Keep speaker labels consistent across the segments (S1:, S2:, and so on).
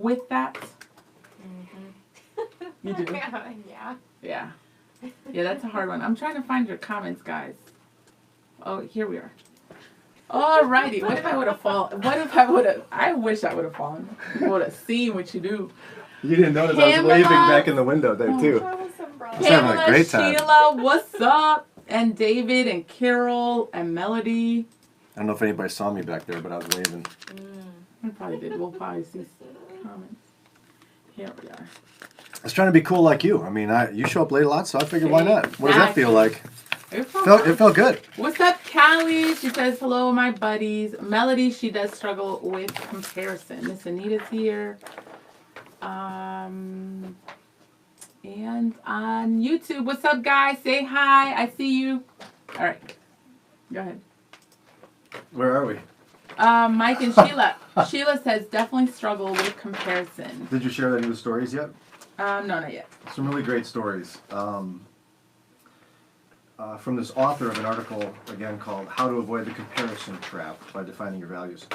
S1: with that?
S2: Mm-hmm.
S1: You do?
S2: Yeah.
S1: Yeah. Yeah, that's a hard one. I'm trying to find your comments, guys. Oh, here we are. Alrighty. What if I would have fallen? What if I would have? I wish I would have fallen. I would have seen what you do.
S3: You didn't notice I was
S1: Pamela.
S3: waving back in the window there, too.
S2: That was umbrella.
S3: was having a
S1: Pamela,
S3: great time.
S1: Sheila, what's up? And David and Carol and Melody.
S3: I don't know if anybody saw me back there, but I was waving.
S1: I probably did. We'll probably see comments. Here we are.
S3: I was trying to be cool like you. I mean, you show up late a lot, so I figured why not? What does that feel like?
S1: It
S3: It felt good.
S1: What's up, Callie? She says, hello, my buddies. Melody, she does struggle with comparison. Miss Anita's here. And on YouTube, what's up, guys? Say hi. I see you. All right. Go ahead.
S3: Where are we?
S1: Mike and Sheila. Sheila says, definitely struggle with comparison.
S3: Did you share any of the stories yet?
S1: No, not yet.
S3: Some really great stories. From this author of an article, again, called How to Avoid the Comparison Trap by Defining Your Values.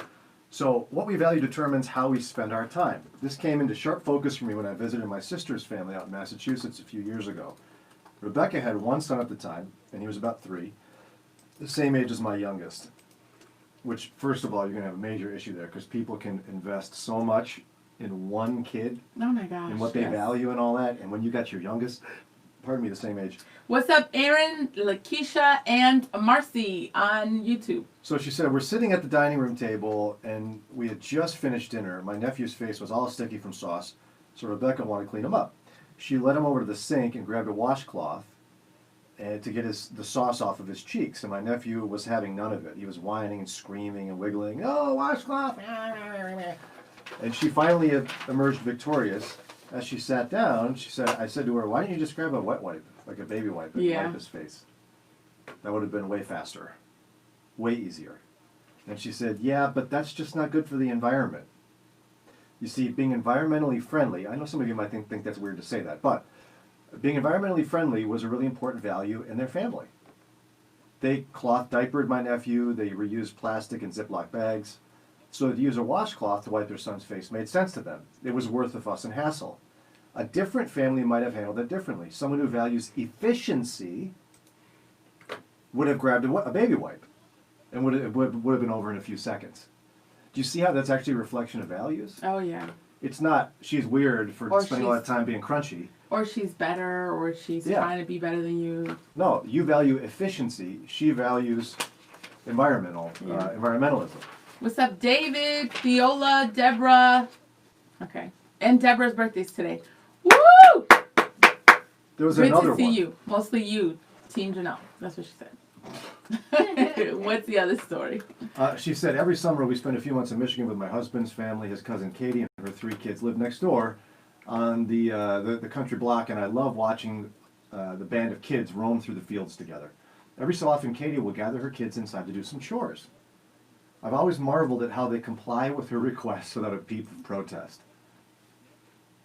S3: So, what we value determines how we spend our time. This came into sharp focus for me when I visited my sister's family out in Massachusetts a few years ago. Rebecca had one son at the time, and he was about 3, the same age as my youngest. Which, first of all, you're going to have a major issue there, because people can invest so much in one kid
S1: Oh my gosh.
S3: and what they
S1: yes.
S3: value and all that, and when you got your youngest, pardon me, the same age.
S1: What's up, Aaron, Lakeisha, and Marcy on YouTube?
S3: So she said, we're sitting at the dining room table, and we had just finished dinner. My nephew's face was all sticky from sauce, so Rebecca wanted to clean him up. She led him over to the sink and grabbed a washcloth to get the sauce off of his cheeks, and my nephew was having none of it. He was whining and screaming and wiggling, oh, washcloth! And she finally emerged victorious. As she sat down, I said to her, why don't you just grab a wet wipe, like a baby wipe, and wipe his face? That would have been way faster, way easier. And she said, yeah, but that's just not good for the environment. You see, being environmentally friendly, I know some of you might think that's weird to say that, but being environmentally friendly was a really important value in their family. They cloth diapered my nephew, they reused plastic and Ziploc bags. So to use a washcloth to wipe their son's face made sense to them. It was worth the fuss and hassle. A different family might have handled it differently. Someone who values efficiency would have grabbed a baby wipe and would have been over in a few seconds. Do you see how that's actually a reflection of values?
S1: Oh, yeah.
S3: It's not, she's weird for spending a lot of time being crunchy.
S1: Or she's better, or she's trying to be better than you.
S3: No, you value efficiency. She values environmentalism.
S1: What's up, David, Viola, Deborah? Okay. And Deborah's birthday's today. Woo!
S3: There was
S1: Good
S3: another
S1: to see
S3: one.
S1: you. Mostly you, Team Jannelle. That's what she said. What's the other story?
S3: She said, every summer we spend a few months in Michigan with my husband's family. His cousin Katie and her 3 kids live next door on the country block, and I love watching the band of kids roam through the fields together. Every so often, Katie will gather her kids inside to do some chores. I've always marveled at how they comply with her requests without a peep of protest.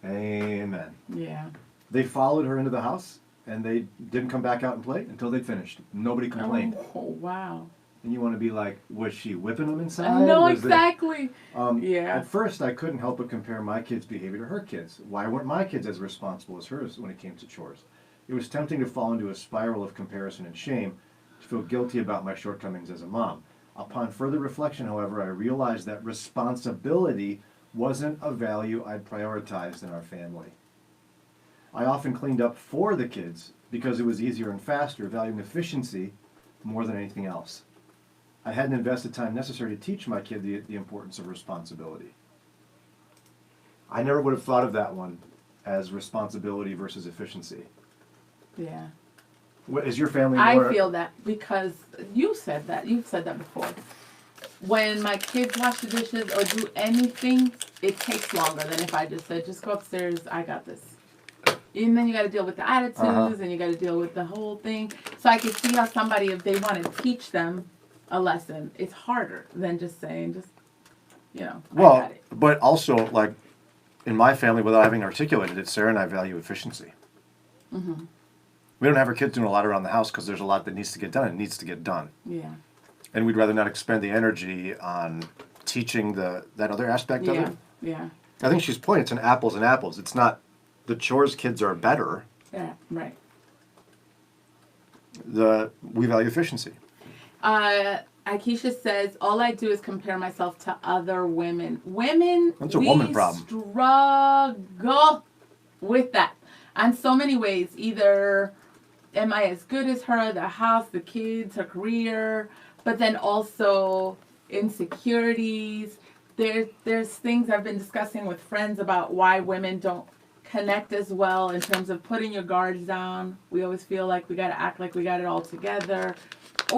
S3: Amen.
S1: Yeah.
S3: They followed her into the house, and they didn't come back out and play until they'd finished. Nobody complained.
S1: Oh, wow.
S3: And you want to be like, was she whipping them inside?
S1: No,
S3: Was
S1: exactly.
S3: Yeah. At first, I couldn't help but compare my kids' behavior to her kids. Why weren't my kids as responsible as hers when it came to chores? It was tempting to fall into a spiral of comparison and shame, to feel guilty about my shortcomings as a mom. Upon further reflection, however, I realized that responsibility wasn't a value I'd prioritized in our family. I often cleaned up for the kids because it was easier and faster, valuing efficiency more than anything else. I hadn't invested time necessary to teach my kid the importance of responsibility. I never would have thought of that one as responsibility versus efficiency.
S1: Yeah.
S3: Is your family more...
S1: I feel that because you said that. You've said that before. When my kids wash the dishes or do anything, it takes longer than if I just said, just go upstairs, I got this. And then you got to deal with the attitudes and you got to deal with the whole thing. So I can see how somebody, if they want to teach them a lesson, it's harder than just saying, I got it.
S3: But also, like, in my family, without having articulated it, Sarah and I value efficiency.
S1: Mm-hmm.
S3: We don't have our kids doing a lot around the house because there's a lot that needs to get done. It needs to get done.
S1: Yeah.
S3: And we'd rather not expend the energy on teaching that other aspect of it.
S1: Yeah.
S3: I think she's pointing. It's an apples and apples. It's not the chores kids are better.
S1: Yeah, right.
S3: We value efficiency.
S1: Akeisha says, all I do is compare myself to other women. Women,
S3: That's a woman problem.
S1: Struggle with that. On so many ways. Either am I as good as her, the house, the kids, her career, but then also insecurities. There's things I've been discussing with friends about why women don't connect as well in terms of putting your guards down. We always feel like we got to act like we got it all together,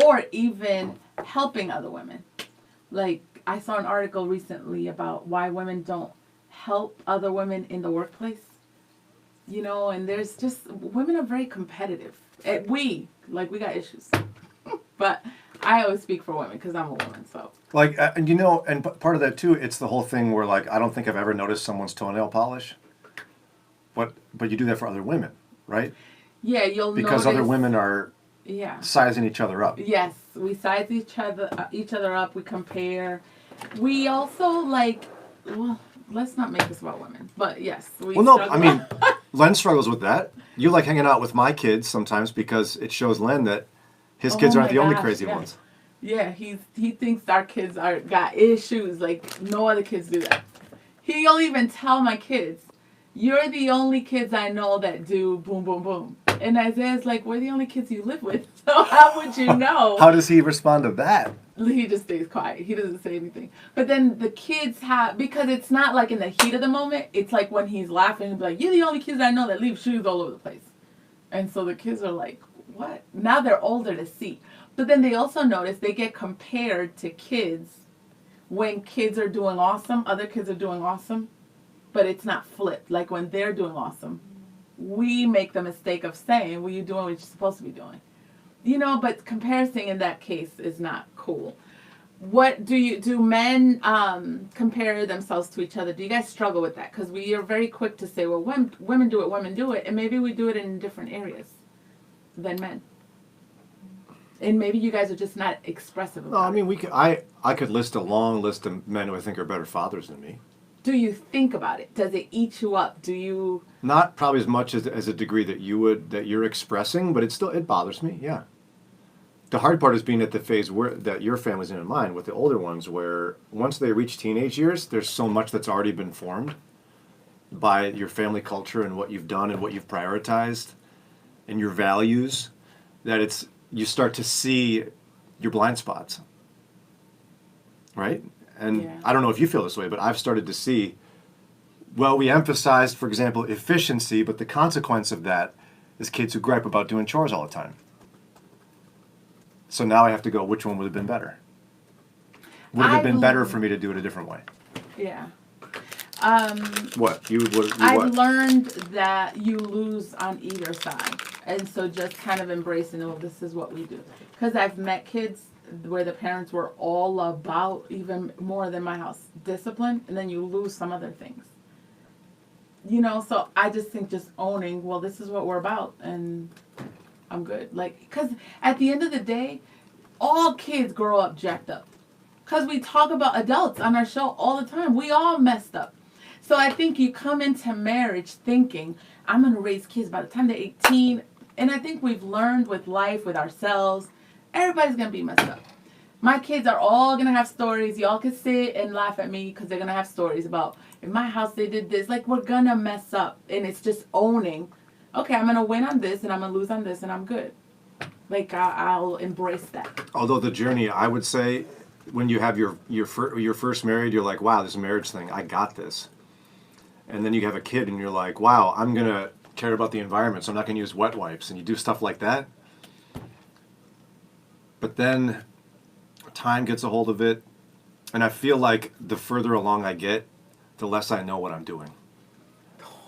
S1: or even helping other women. Like, I saw an article recently about why women don't help other women in the workplace. You know, and there's just, women are very competitive. We got issues. But I always speak for women because I'm a woman, so.
S3: Like, and you know, and part of that too, it's the whole thing where, like, I don't think I've ever noticed someone's toenail polish. But you do that for other women, right?
S1: Yeah, you'll
S3: because
S1: notice,
S3: other women are sizing each other up.
S1: Yes, we size each other up. We compare. We also like. Well, let's not make this about women, but yes, we.
S3: Well, no, I mean, Len struggles with that. You like hanging out with my kids sometimes because it shows Len that his kids aren't the only crazy ones.
S1: Yeah, he thinks our kids got issues like no other kids do that. He'll even tell my kids, "You're the only kids I know that do boom, boom, boom." And Isaiah's like, "We're the only kids you live with, so how would you know?"
S3: How does he respond to that?
S1: He just stays quiet. He doesn't say anything. But then the kids have, because it's not like in the heat of the moment, it's like when he's laughing, he'll be like, "You're the only kids I know that leave shoes all over the place." And so the kids are like, "What?" Now they're older to see. But then they also notice they get compared to kids when kids are doing awesome, other kids are doing awesome. But it's not flipped. Like when they're doing awesome, we make the mistake of saying, "Well, you're doing what you're supposed to be doing." You know, but comparison in that case is not cool. What do men compare themselves to each other? Do you guys struggle with that? Because we are very quick to say, well, women do it, and maybe we do it in different areas than men. And maybe you guys are just not expressive about
S3: it. No, I mean, I could list a long list of men who I think are better fathers than me.
S1: Do you think about it? Does it eat you up? Do you?
S3: Not probably as much as a degree that you're expressing, but it bothers me. Yeah. The hard part is being at the phase that your family's in mine with the older ones, where once they reach teenage years, there's so much that's already been formed by your family culture and what you've done and what you've prioritized and your values, that you start to see your blind spots, right? And I don't know if you feel this way, but I've started to see, well, we emphasized, for example, efficiency, but the consequence of that is kids who gripe about doing chores all the time. So now I have to go, which one would have been better? Would it have been better for me to do it a different way?
S1: Yeah.
S3: What?
S1: I've learned that you lose on either side. And so just kind of embracing, oh, this is what we do. Because I've met kids where the parents were all about, even more than my house, discipline, and then you lose some other things. You know, so I just think just owning, well, this is what we're about, and I'm good. Like, because at the end of the day, all kids grow up jacked up. Because we talk about adults on our show all the time. We all messed up. So I think you come into marriage thinking, I'm going to raise kids by the time they're 18. And I think we've learned with life, with ourselves, everybody's going to be messed up. My kids are all going to have stories. Y'all can sit and laugh at me because they're going to have stories about, in my house they did this. Like, we're going to mess up. And it's just owning, okay, I'm going to win on this and I'm going to lose on this and I'm good. Like, I'll embrace that.
S3: Although the journey, I would say, when you have your first married, you're like, wow, this marriage thing, I got this. And then you have a kid and you're like, wow, I'm going to care about the environment, so I'm not going to use wet wipes. And you do stuff like that. But then time gets a hold of it. And I feel like the further along I get, the less I know what I'm doing.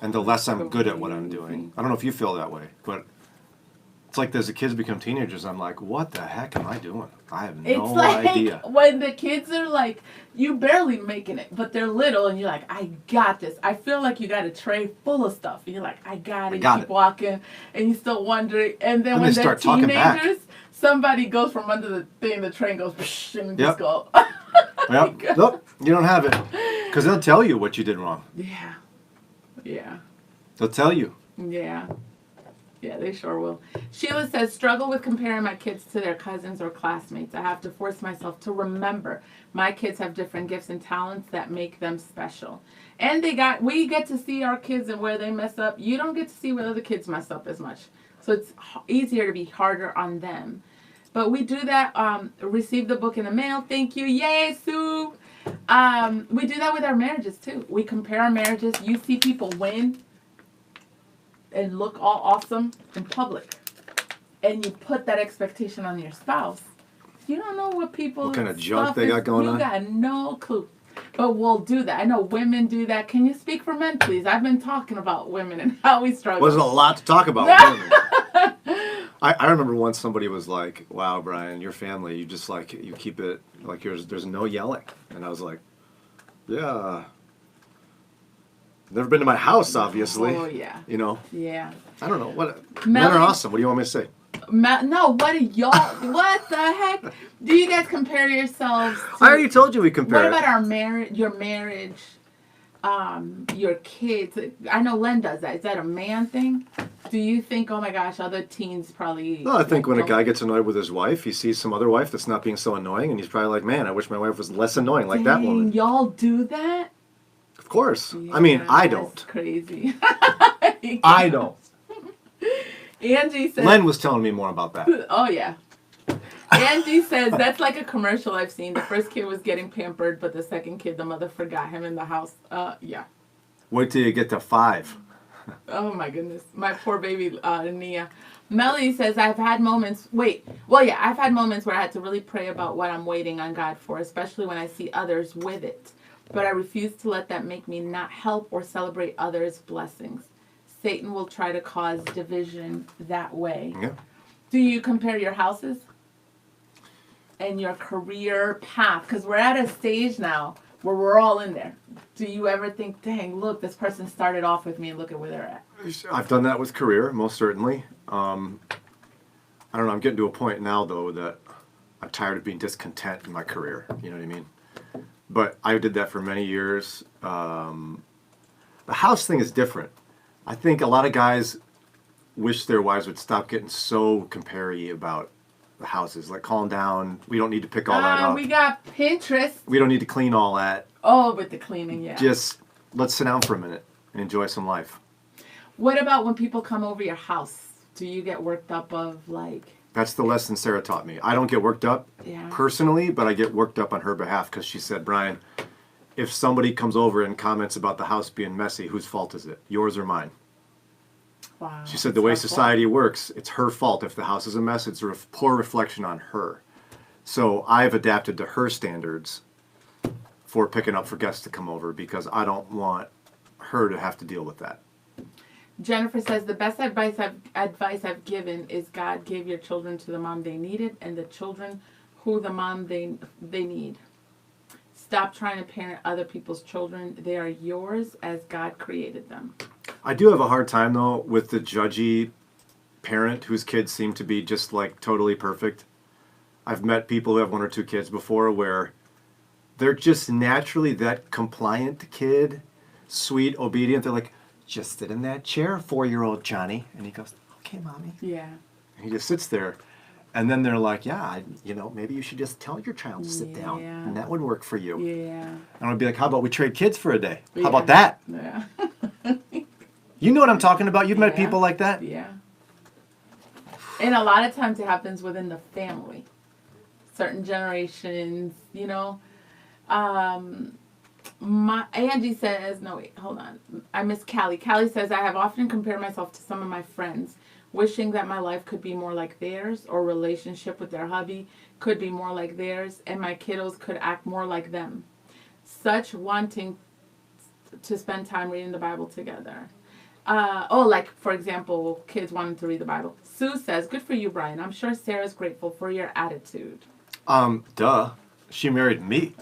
S3: And the less I'm good at what I'm doing. I don't know if you feel that way, but it's like as the kids become teenagers, I'm like, what the heck am I doing? I have no idea.
S1: When the kids are like, you barely making it, but they're little, and you're like, I got this. I feel like you got a tray full of stuff. And you're like, I got it. You keep walking, and you're still wondering. And then when they're teenagers, somebody goes from under the thing, the train goes, and just go.
S3: Yep. Nope, you don't have it. Because they'll tell you what you did wrong.
S1: Yeah. Yeah.
S3: They'll tell you.
S1: Yeah. Yeah, they sure will. Sheila says, struggle with comparing my kids to their cousins or classmates. I have to force myself to remember my kids have different gifts and talents that make them special. And we get to see our kids and where they mess up. You don't get to see where other kids mess up as much. So it's easier to be harder on them. But we do that, receive the book in the mail. Thank you. Yay, Sue. We do that with our marriages too. We compare our marriages. You see people win and look all awesome in public, and you put that expectation on your spouse. You don't know what
S3: kind of junk they got going on.
S1: You got no clue. But we'll do that. I know women do that. Can you speak for men, please? I've been talking about women and how we struggle.
S3: Wasn't a lot to talk about with women. I remember once somebody was like, "Wow, Brian, your family, you just like you keep it like there's no yelling," and I was like, "Yeah." Never been to my house, obviously.
S1: Oh, yeah.
S3: You know?
S1: Yeah.
S3: I don't know. Men are awesome. What do you want me to say?
S1: No, what are y'all? What the heck? Do you guys compare yourselves to,
S3: I already told you we compare.
S1: What about our marriage, your marriage, your kids? I know Len does that. Is that a man thing? Do you think, oh my gosh, other teens probably...
S3: No, I think when a guy gets annoyed with his wife, he sees some other wife that's not being so annoying, and he's probably like, man, I wish my wife was less annoying like that woman.
S1: Y'all do that?
S3: Of course.
S1: Yeah,
S3: I mean, I don't.
S1: That's crazy.
S3: I don't.
S1: Angie says...
S3: Len was telling me more about that.
S1: Oh, yeah. Angie says, that's like a commercial I've seen. The first kid was getting pampered, but the second kid, the mother forgot him in the house. Yeah.
S3: Wait till you get to 5.
S1: Oh, my goodness. My poor baby, Nia. Melody says, I've had moments where I had to really pray about what I'm waiting on God for, especially when I see others with it. But I refuse to let that make me not help or celebrate others' blessings. Satan will try to cause division that way.
S3: Yeah.
S1: Do you compare your houses and your career path? Because we're at a stage now where we're all in there. Do you ever think, dang, look, this person started off with me and look at where they're at?
S3: I've done that with career, most certainly. I don't know, I'm getting to a point now, though, that I'm tired of being discontent in my career. You know what I mean? But I did that for many years. The house thing is different. I think a lot of guys wish their wives would stop getting so compare-y about the houses. Like, calm down. We don't need to pick all that up.
S1: We got Pinterest.
S3: We don't need to clean all that.
S1: Oh, with the cleaning, yeah.
S3: Just let's sit down for a minute and enjoy some life.
S1: What about when people come over your house? Do you get worked up of, like...
S3: That's the lesson Sarah taught me. I don't get worked up personally, but I get worked up on her behalf because she said, Brian, if somebody comes over and comments about the house being messy, whose fault is it? Yours or mine?
S1: Wow.
S3: She said the way society works, it's her fault. If the house is a mess, it's a poor reflection on her. So I've adapted to her standards for picking up for guests to come over because I don't want her to have to deal with that.
S1: Jennifer says, the best advice I've given is God gave your children to the mom they needed and the children who the mom they need. Stop trying to parent other people's children. They are yours as God created them.
S3: I do have a hard time, though, with the judgy parent whose kids seem to be just, like, totally perfect. I've met people who have 1 or 2 kids before where they're just naturally that compliant kid, sweet, obedient. They're like, just sit in that chair, 4-year-old Johnny. And he goes, okay, Mommy.
S1: Yeah.
S3: And he just sits there. And then they're like, yeah, maybe you should just tell your child to sit down. And that would work for you.
S1: Yeah.
S3: And I'd be like, how about we trade kids for a day? How about that?
S1: Yeah.
S3: You know what I'm talking about? You've met people like that?
S1: Yeah. And a lot of times it happens within the family. Certain generations, Angie says, no, wait, hold on. I miss Callie. Callie says, I have often compared myself to some of my friends, wishing that my life could be more like theirs, or relationship with their hubby could be more like theirs, and my kiddos could act more like them. Such wanting to spend time reading the Bible together. Like, for example, kids wanting to read the Bible. Sue says, good for you, Brian. I'm sure Sarah's grateful for your attitude.
S3: Duh. She married me.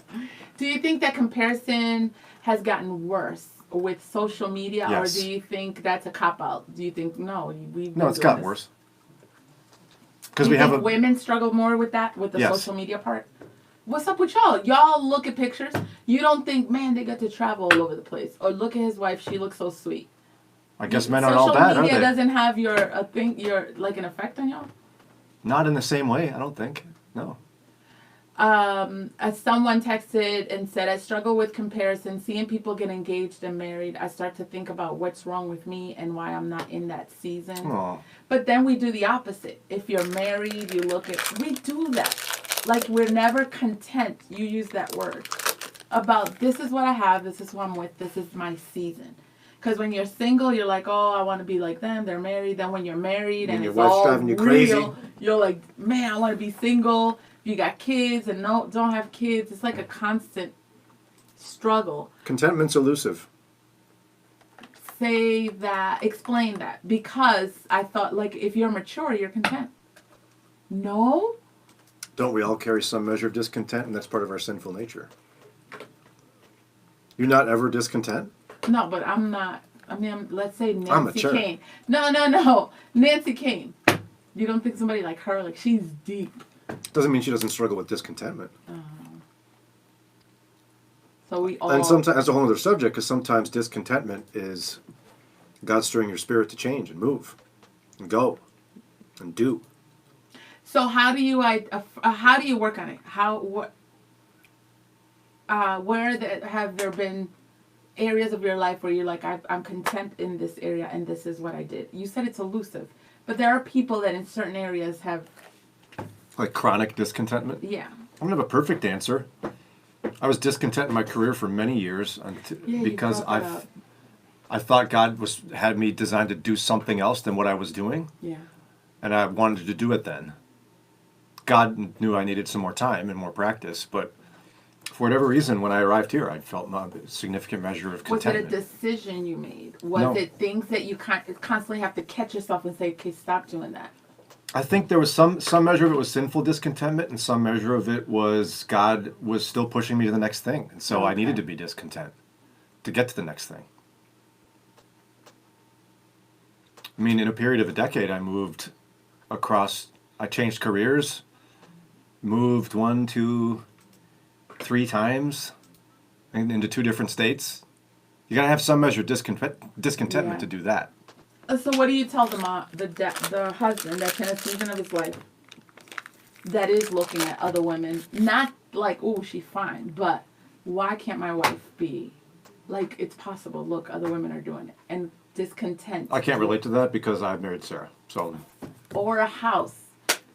S1: Do you think that comparison has gotten worse with social media,
S3: yes.
S1: Or do you think that's a cop-out? Do you think, no,
S3: it's gotten worse. Because we have
S1: women struggle more with that, with the
S3: yes.
S1: social media part? What's up with y'all? Y'all look at pictures. You don't think, man, they get to travel all over the place. Or look at his wife. She looks so sweet.
S3: I guess men aren't all bad, are
S1: Social media
S3: they?
S1: doesn't have like an effect on y'all.
S3: Not in the same way, I don't think. No.
S1: As someone texted and said, I struggle with comparison. Seeing people get engaged and married, I start to think about what's wrong with me and why I'm not in that season.
S3: Oh.
S1: But then we do the opposite. If you're married, you look at, we do that. Like, we're never content. You use that word about this is what I have, this is who I'm with, this is my season. Because when you're single, you're like, oh, I want to be like them. They're married. Then when you're married and
S3: your
S1: it's
S3: wife's
S1: all
S3: driving you
S1: real,
S3: crazy.
S1: you're like, man, I want to be single. You got kids and don't have kids. It's like a constant struggle.
S3: Contentment's elusive.
S1: Say that, explain that. Because I thought, like, if you're mature, you're content. No?
S3: Don't we all carry some measure of discontent, and that's part of our sinful nature? You're not ever discontent?
S1: No, but I'm not. I mean, let's say
S3: I'm
S1: Nancy
S3: mature.
S1: Kane. No. Nancy Kane. You don't think somebody like her, like, she's deep.
S3: Doesn't mean she doesn't struggle with discontentment.
S1: So we all.
S3: And sometimes, that's a whole other subject, because sometimes discontentment is God stirring your spirit to change and move and go and do.
S1: So how do you work on it? Have there been areas of your life where you're like, I'm content in this area and this is what I did? You said it's elusive, but there are people that in certain areas have.
S3: Like chronic discontentment?
S1: Yeah.
S3: I don't have a perfect answer. I was discontent in my career for many years because I thought God had me designed to do something else than what I was doing.
S1: Yeah.
S3: And I wanted to do it then. God knew I needed some more time and more practice, but for whatever reason, when I arrived here, I felt a significant measure of contentment.
S1: Was it a decision you made? Was
S3: No.
S1: it things that you constantly have to catch yourself and say, okay, stop doing that?
S3: I think there was some measure of it was sinful discontentment, and some measure of it was God was still pushing me to the next thing. And so I needed to be discontent to get to the next thing. I mean, in a period of a decade, I changed careers, moved 1, 2, 3 times into 2 different states. You gotta have some measure of discontentment to do that.
S1: So what do you tell the husband that's in a season of his life that is looking at other women, not like, oh, she's fine, but why can't my wife be like, it's possible, look, other women are doing it, and discontent.
S3: I can't relate to that because I've married Sarah. So.
S1: Or a house.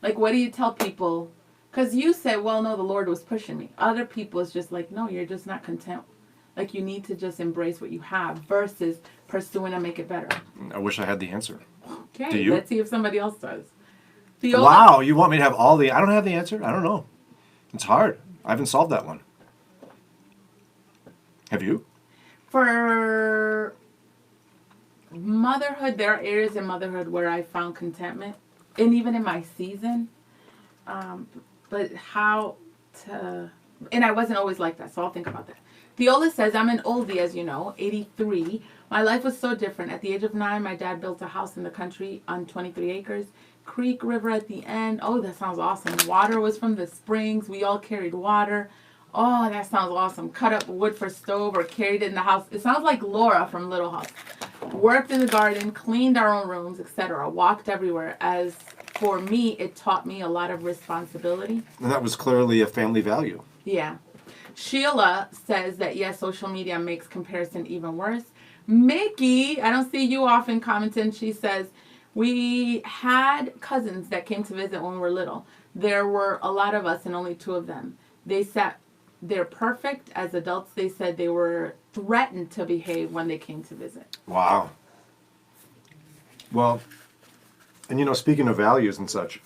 S1: Like, what do you tell people? Because you say, well, no, the Lord was pushing me. Other people is just like, no, you're just not content. Like, you need to just embrace what you have versus pursuing to make it better.
S3: I wish I had the answer.
S1: Okay,
S3: Do you?
S1: Let's see if somebody else does.
S3: Wow, you want me to have all the... I don't have the answer. I don't know. It's hard. I haven't solved that one. Have you?
S1: For motherhood, there are areas in motherhood where I found contentment. And even in my season. But how to... And I wasn't always like that, so I'll think about that. Viola says, I'm an oldie, as you know, 83. My life was so different. At the age of 9, my dad built a house in the country on 23 acres. Creek, river at the end. Oh, that sounds awesome. Water was from the springs. We all carried water. Oh, that sounds awesome. Cut up wood for stove or carried it in the house. It sounds like Laura from Little House. Worked in the garden, cleaned our own rooms, etc. Walked everywhere. As for me, it taught me a lot of responsibility.
S3: And that was clearly a family value.
S1: Yeah. Sheila says that, yes, social media makes comparison even worse. Mickey, I don't see you often commenting. She says, we had cousins that came to visit when we were little. There were a lot of us and only 2 of them. They're perfect. As adults, they said they were threatened to behave when they came to visit.
S3: Wow. Well, and speaking of values and such,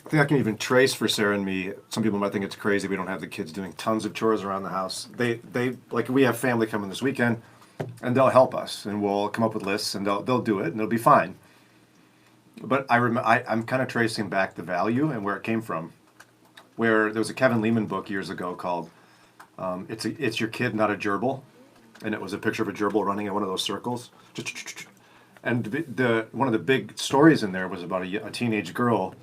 S3: I think I can even trace for Sarah and me. Some people might think it's crazy we don't have the kids doing tons of chores around the house. They like, we have family coming this weekend, and they'll help us, and we'll come up with lists, and they'll do it, and it'll be fine. But I'm kind of tracing back the value and where it came from. Where there was a Kevin Leman book years ago called "It's Your Kid, Not a Gerbil," and it was a picture of a gerbil running in one of those circles. And one of the big stories in there was about a teenage girl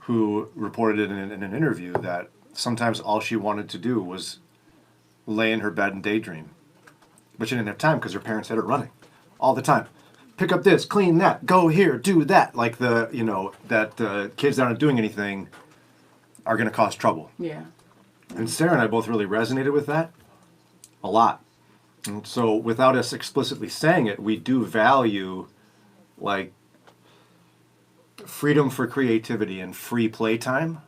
S3: who reported in an interview that sometimes all she wanted to do was lay in her bed and daydream. But she didn't have time because her parents had her running all the time. Pick up this, clean that, go here, do that. Like that kids that aren't doing anything are going to cause trouble.
S1: Yeah.
S3: And Sarah and I both really resonated with that a lot. And so without us explicitly saying it, we do value like freedom for creativity and free playtime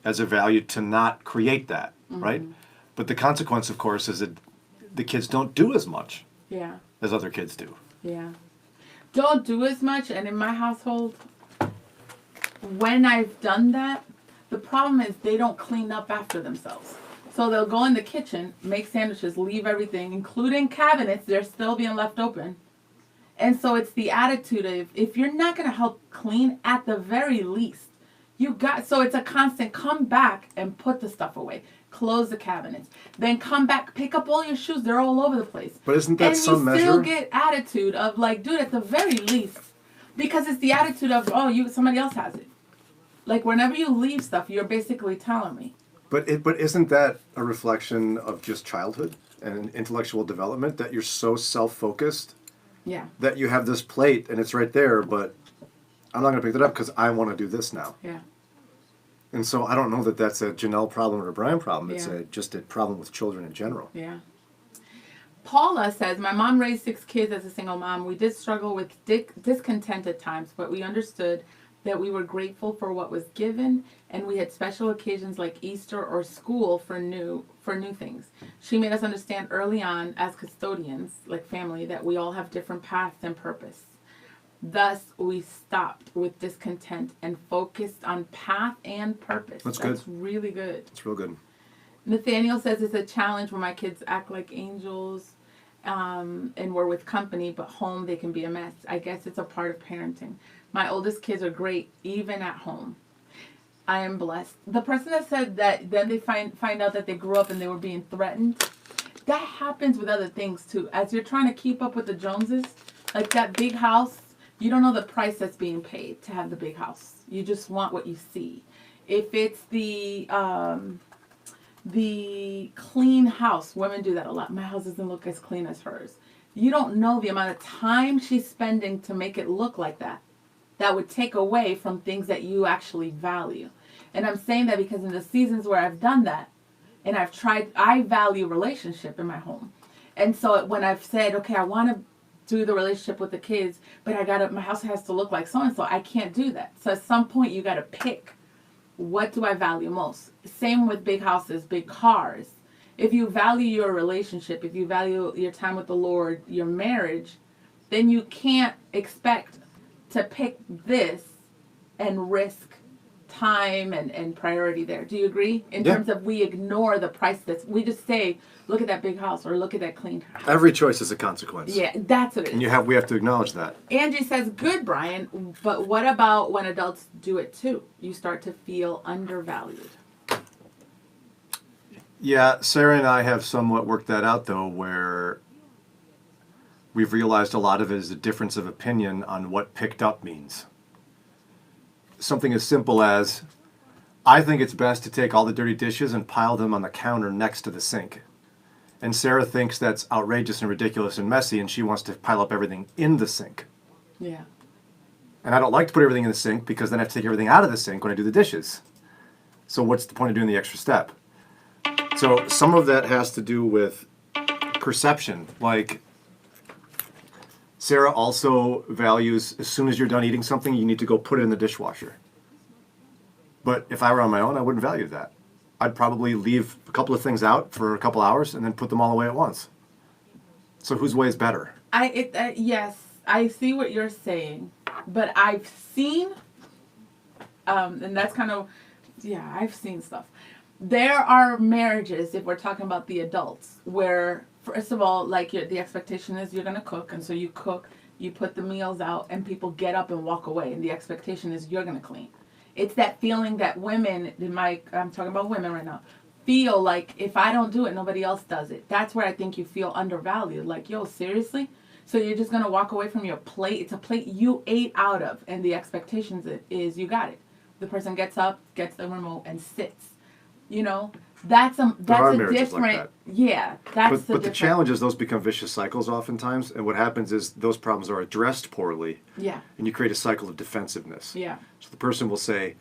S3: as a value to not create that, right? But the consequence, of course, is that the kids don't do as much
S1: Yeah.
S3: as other kids do.
S1: Yeah. Don't do as much, and in my household, when I've done that, the problem is they don't clean up after themselves. So they'll go in the kitchen, make sandwiches, leave everything, including cabinets, they're still being left open. And so it's the attitude of, if you're not going to help clean, at the very least, so it's a constant come back and put the stuff away. Close the cabinets. Then come back, pick up all your shoes. They're all over the place.
S3: But isn't that some measure?
S1: And you still get attitude of like, dude, at the very least, because it's the attitude of, somebody else has it. Like whenever you leave stuff, you're basically telling me.
S3: But isn't that a reflection of just childhood and intellectual development, that you're so self-focused?
S1: Yeah.
S3: That you have this plate and it's right there, but I'm not going to pick it up because I want to do this now.
S1: Yeah.
S3: And so I don't know that that's a Jannelle problem or a Brian problem. It's
S1: Yeah.
S3: just a problem with children in general.
S1: Yeah. Paula says, my mom raised 6 kids as a single mom. We did struggle with discontent at times, but we understood that we were grateful for what was given, and we had special occasions like Easter or school for new things. She made us understand early on as custodians, like family, that we all have different paths and purpose. Thus, we stopped with discontent and focused on path and purpose.
S3: That's good.
S1: That's really good.
S3: It's real good.
S1: Nathaniel says it's a challenge when my kids act like angels and we're with company, but home they can be a mess. I guess it's a part of parenting. My oldest kids are great, even at home. I am blessed. The person that said that then they find out that they grew up and they were being threatened, that happens with other things too. As you're trying to keep up with the Joneses, like that big house, you don't know the price that's being paid to have the big house. You just want what you see. If it's the clean house, women do that a lot. My house doesn't look as clean as hers. You don't know the amount of time she's spending to make it look like that. That would take away from things that you actually value. And I'm saying that because in the seasons where I've done that, and I value relationship in my home. And so when I've said, okay, I want to do the relationship with the kids, but my house has to look like so-and-so, I can't do that. So at some point you got to pick, what do I value most? Same with big houses, big cars. If you value your relationship, if you value your time with the Lord, your marriage, then you can't expect to pick this and risk time and priority there. Do you agree? In terms of we ignore the price we just say, look at that big house or look at that clean house.
S3: Every choice is a consequence.
S1: Yeah, that's what it is.
S3: And we have to acknowledge that.
S1: Angie says, good, Brian, but what about when adults do it too? You start to feel undervalued.
S3: Yeah, Sarah and I have somewhat worked that out though, where we've realized a lot of it is a difference of opinion on what picked up means. Something as simple as, I think it's best to take all the dirty dishes and pile them on the counter next to the sink. And Sarah thinks that's outrageous and ridiculous and messy, and she wants to pile up everything in the sink.
S1: Yeah.
S3: And I don't like to put everything in the sink because then I have to take everything out of the sink when I do the dishes. So what's the point of doing the extra step? So some of that has to do with perception. Like, Sarah also values, as soon as you're done eating something, you need to go put it in the dishwasher. But if I were on my own, I wouldn't value that. I'd probably leave a couple of things out for a couple hours and then put them all away at once. So whose way is better?
S1: Yes, I see what you're saying, but I've seen, and that's kind of, I've seen stuff. There are marriages, if we're talking about the adults, where first of all, like the expectation is you're going to cook, and so you cook, you put the meals out, and people get up and walk away, and the expectation is you're going to clean. It's that feeling that women, I'm talking about women right now, feel like if I don't do it, nobody else does it. That's where I think you feel undervalued. Like, yo, seriously? So you're just going to walk away from your plate? It's a plate you ate out of, and the expectation is you got it. The person gets up, gets the remote, and sits. You know, that's
S2: are
S1: a
S2: marriages like
S1: different. Yeah, that's
S2: But the challenge is those become vicious cycles oftentimes, and what happens is those problems are addressed poorly,
S1: Yeah.
S2: and you create a cycle of defensiveness.
S1: Yeah.
S2: So the person will say,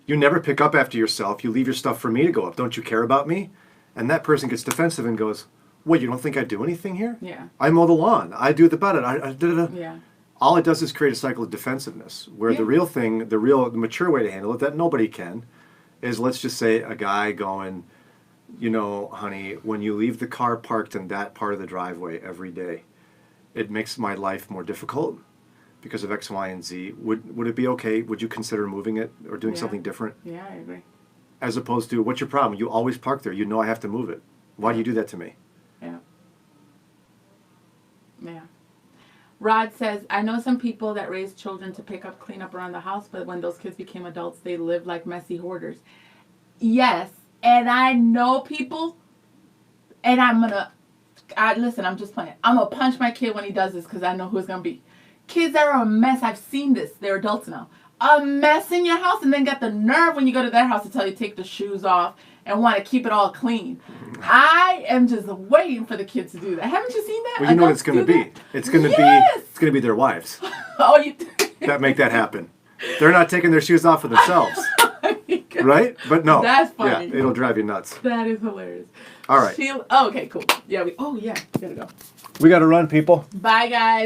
S2: "You never pick up after yourself. You leave your stuff for me to go up. Don't you care about me?" And that person gets defensive and goes, "What? You don't think I do anything here?
S1: Yeah.
S2: I mow the lawn. I do the bed. I da-da-da."
S1: Yeah.
S2: All it does is create a cycle of defensiveness, where
S1: Yeah.
S2: the real thing, the mature way to handle it, that nobody can, is let's just say a guy going, "You know, honey, when you leave the car parked in that part of the driveway every day, it makes my life more difficult because of X, Y, and Z. Would it be okay? Would you consider moving it or doing
S1: Yeah.
S2: something different?"
S1: Yeah, I agree.
S2: As opposed to, "What's your problem? You always park there. You know I have to move it. Why do you do that to me?"
S1: Yeah. Yeah. Rod says, I know some people that raise children to pick up, clean up around the house, but when those kids became adults, they lived like messy hoarders. Yes. And I know people, and listen, I'm just playing. I'm going to punch my kid when he does this because I know who it's going to be. Kids that are a mess, I've seen this. They're adults now. A mess in your house and then got the nerve when you go to their house to tell you to take the shoes off and want to keep it all clean. I am just waiting for the kids to do that. Haven't you seen that?
S2: Well, you know what it's going to be. It's going to be their wives
S1: Oh, you
S2: that make that happen. They're not taking their shoes off for themselves, right? But no,
S1: That's funny.
S2: Yeah, it'll drive you nuts.
S1: That is hilarious.
S2: All right,
S1: Okay, cool. Yeah, we gotta go.
S2: we got to run, people.
S1: Bye, guys.